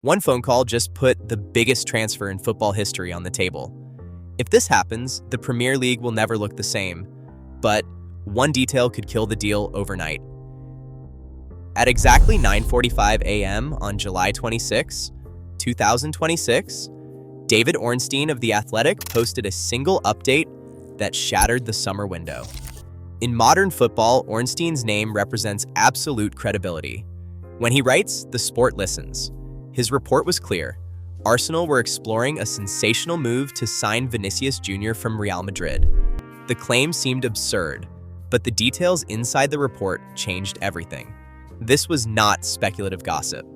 One phone call just put the biggest transfer in football history on the table. If this happens, the Premier League will never look the same, but one detail could kill the deal overnight. At exactly 9:45 a.m. on July 26, 2026, David Ornstein of The Athletic posted a single update that shattered the summer window. In modern football, Ornstein's name represents absolute credibility. When he writes, the sport listens. His report was clear. Arsenal were exploring a sensational move to sign Vinicius Junior from Real Madrid. The claim seemed absurd, but the details inside the report changed everything. This was not speculative gossip.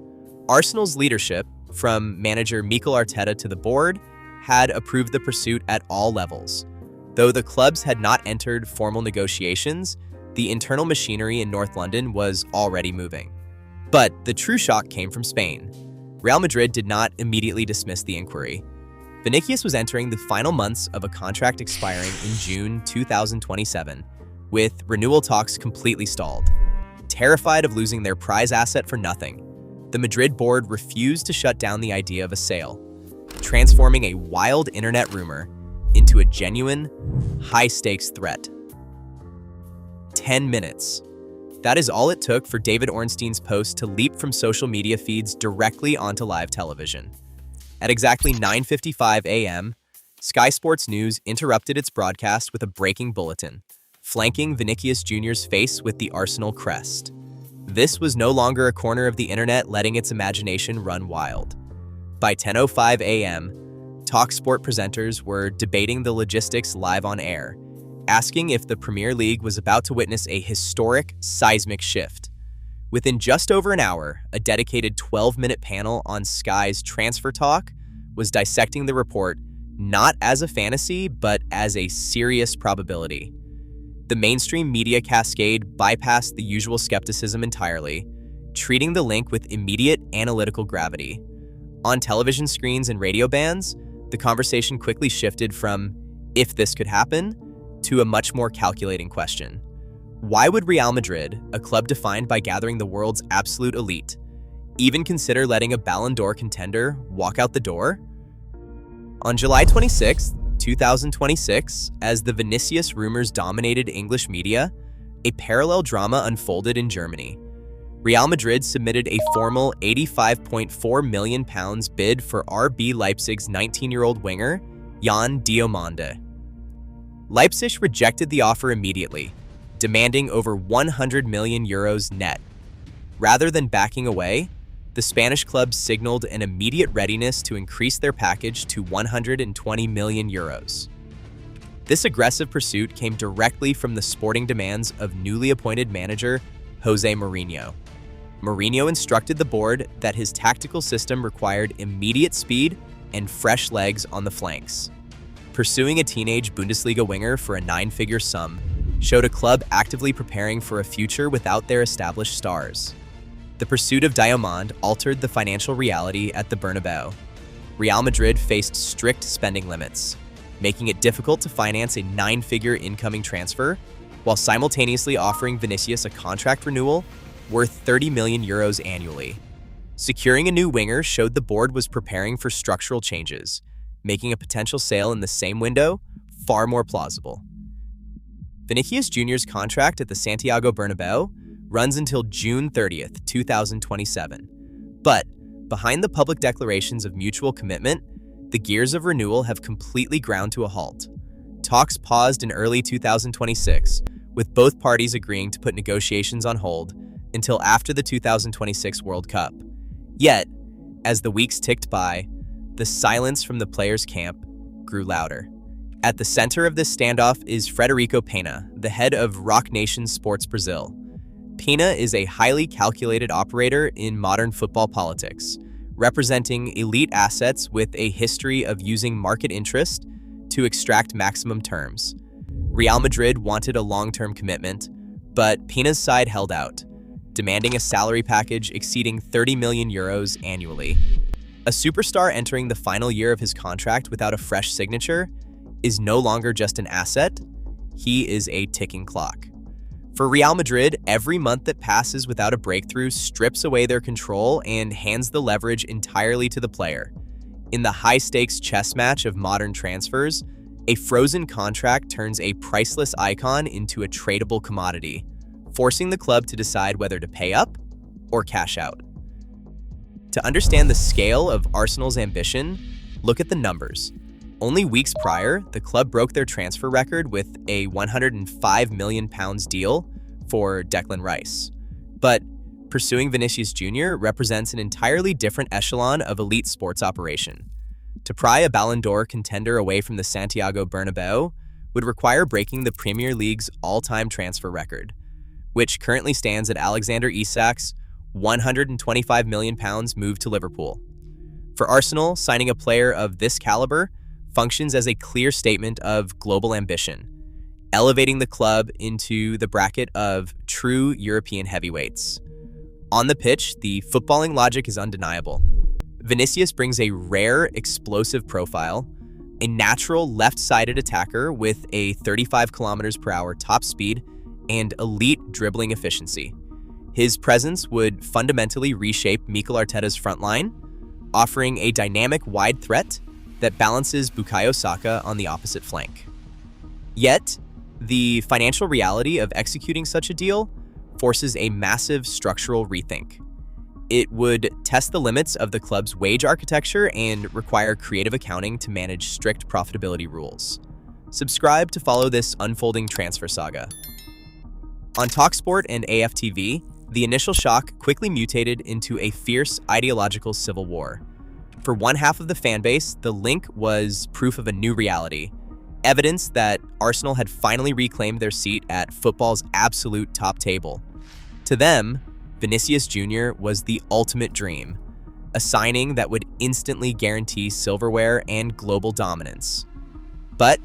Arsenal's leadership, from manager Mikel Arteta to the board, had approved the pursuit at all levels. Though the clubs had not entered formal negotiations, the internal machinery in North London was already moving. But the true shock came from Spain. Real Madrid did not immediately dismiss the inquiry. Vinicius was entering the final months of a contract expiring in June 2027, with renewal talks completely stalled. Terrified of losing their prize asset for nothing, the Madrid board refused to shut down the idea of a sale, transforming a wild internet rumor into a genuine, high-stakes threat. 10 minutes. That is all it took for David Ornstein's post to leap from social media feeds directly onto live television. At exactly 9:55 a.m., Sky Sports News interrupted its broadcast with a breaking bulletin, flanking Vinicius Junior's face with the Arsenal crest. This was no longer a corner of the internet letting its imagination run wild. By 10:05 a.m., TalkSport presenters were debating the logistics live on air, asking if the Premier League was about to witness a historic, seismic shift. Within just over an hour, a dedicated 12-minute panel on Sky's Transfer Talk was dissecting the report not as a fantasy, but as a serious probability. The mainstream media cascade bypassed the usual skepticism entirely, treating the link with immediate analytical gravity. On television screens and radio bands, the conversation quickly shifted from, if this could happen, to a much more calculating question. Why would Real Madrid, a club defined by gathering the world's absolute elite, even consider letting a Ballon d'Or contender walk out the door? On July 26, 2026, as the Vinicius rumors dominated English media, a parallel drama unfolded in Germany. Real Madrid submitted a formal £85.4 million bid for RB Leipzig's 19-year-old winger, Jan Diomande. Leipzig rejected the offer immediately, demanding over €100 million net. Rather than backing away, the Spanish club signaled an immediate readiness to increase their package to €120 million. This aggressive pursuit came directly from the sporting demands of newly appointed manager Jose Mourinho. Mourinho instructed the board that his tactical system required immediate speed and fresh legs on the flanks. Pursuing a teenage Bundesliga winger for a nine-figure sum showed a club actively preparing for a future without their established stars. The pursuit of Diomande altered the financial reality at the Bernabeu. Real Madrid faced strict spending limits, making it difficult to finance a nine-figure incoming transfer, while simultaneously offering Vinicius a contract renewal worth €30 million annually. Securing a new winger showed the board was preparing for structural changes, making a potential sale in the same window far more plausible. Vinicius Junior's contract at the Santiago Bernabeu runs until June 30th, 2027. But behind the public declarations of mutual commitment, the gears of renewal have completely ground to a halt. Talks paused in early 2026, with both parties agreeing to put negotiations on hold until after the 2026 World Cup. Yet, as the weeks ticked by, the silence from the players' camp grew louder. At the center of this standoff is Frederico Pena, the head of Rock Nation Sports Brazil. Pena is a highly calculated operator in modern football politics, representing elite assets with a history of using market interest to extract maximum terms. Real Madrid wanted a long-term commitment, but Pena's side held out, demanding a salary package exceeding €30 million annually. A superstar entering the final year of his contract without a fresh signature is no longer just an asset, he is a ticking clock. For Real Madrid, every month that passes without a breakthrough strips away their control and hands the leverage entirely to the player. In the high-stakes chess match of modern transfers, a frozen contract turns a priceless icon into a tradable commodity, forcing the club to decide whether to pay up or cash out. To understand the scale of Arsenal's ambition, look at the numbers. Only weeks prior, the club broke their transfer record with a £105 million deal for Declan Rice. But pursuing Vinicius Junior represents an entirely different echelon of elite sports operation. To pry a Ballon d'Or contender away from the Santiago Bernabeu would require breaking the Premier League's all-time transfer record, which currently stands at Alexander Isak's £125 million move to Liverpool. For Arsenal, signing a player of this caliber functions as a clear statement of global ambition, elevating the club into the bracket of true European heavyweights. On the pitch, the footballing logic is undeniable. Vinicius brings a rare, explosive profile, a natural left-sided attacker with a 35 km/h top speed and elite dribbling efficiency. His presence would fundamentally reshape Mikel Arteta's front line, offering a dynamic wide threat that balances Bukayo Saka on the opposite flank. Yet, the financial reality of executing such a deal forces a massive structural rethink. It would test the limits of the club's wage architecture and require creative accounting to manage strict profitability rules. Subscribe to follow this unfolding transfer saga. On TalkSport and AFTV, the initial shock quickly mutated into a fierce ideological civil war. For one half of the fanbase, the link was proof of a new reality, evidence that Arsenal had finally reclaimed their seat at football's absolute top table. To them, Vinicius Junior was the ultimate dream, a signing that would instantly guarantee silverware and global dominance. But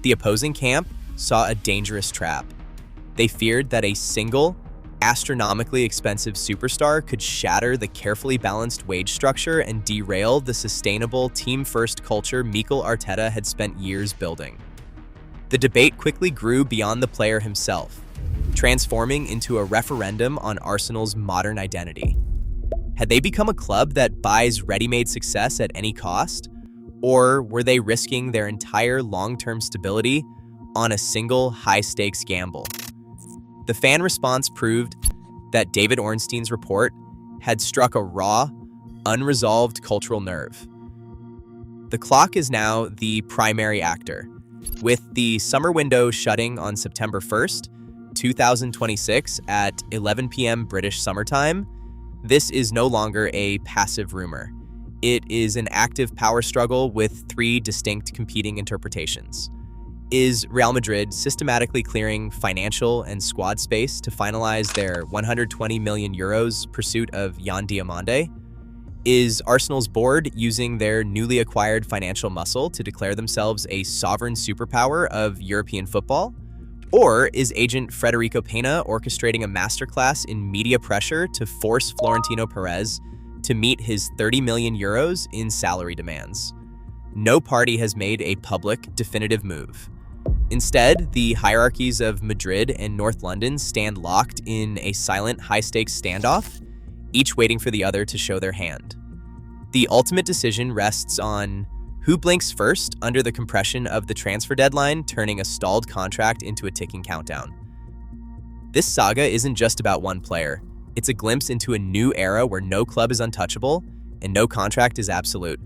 the opposing camp saw a dangerous trap. They feared that a single, astronomically expensive superstar could shatter the carefully balanced wage structure and derail the sustainable team-first culture Mikel Arteta had spent years building. The debate quickly grew beyond the player himself, transforming into a referendum on Arsenal's modern identity. Had they become a club that buys ready-made success at any cost, or were they risking their entire long-term stability on a single high-stakes gamble? The fan response proved that David Ornstein's report had struck a raw, unresolved cultural nerve. The clock is now the primary actor. With the summer window shutting on September 1st, 2026 at 11 p.m. British summertime, this is no longer a passive rumor. It is an active power struggle with three distinct competing interpretations. Is Real Madrid systematically clearing financial and squad space to finalize their €120 million pursuit of Diomande? Is Arsenal's board using their newly acquired financial muscle to declare themselves a sovereign superpower of European football? Or is agent Federico Pena orchestrating a masterclass in media pressure to force Florentino Perez to meet his €30 million in salary demands? No party has made a public, definitive move. Instead, the hierarchies of Madrid and North London stand locked in a silent, high-stakes standoff, each waiting for the other to show their hand. The ultimate decision rests on who blinks first under the compression of the transfer deadline, turning a stalled contract into a ticking countdown. This saga isn't just about one player. It's a glimpse into a new era where no club is untouchable and no contract is absolute.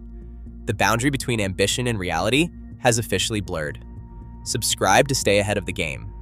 The boundary between ambition and reality has officially blurred. Subscribe to stay ahead of the game.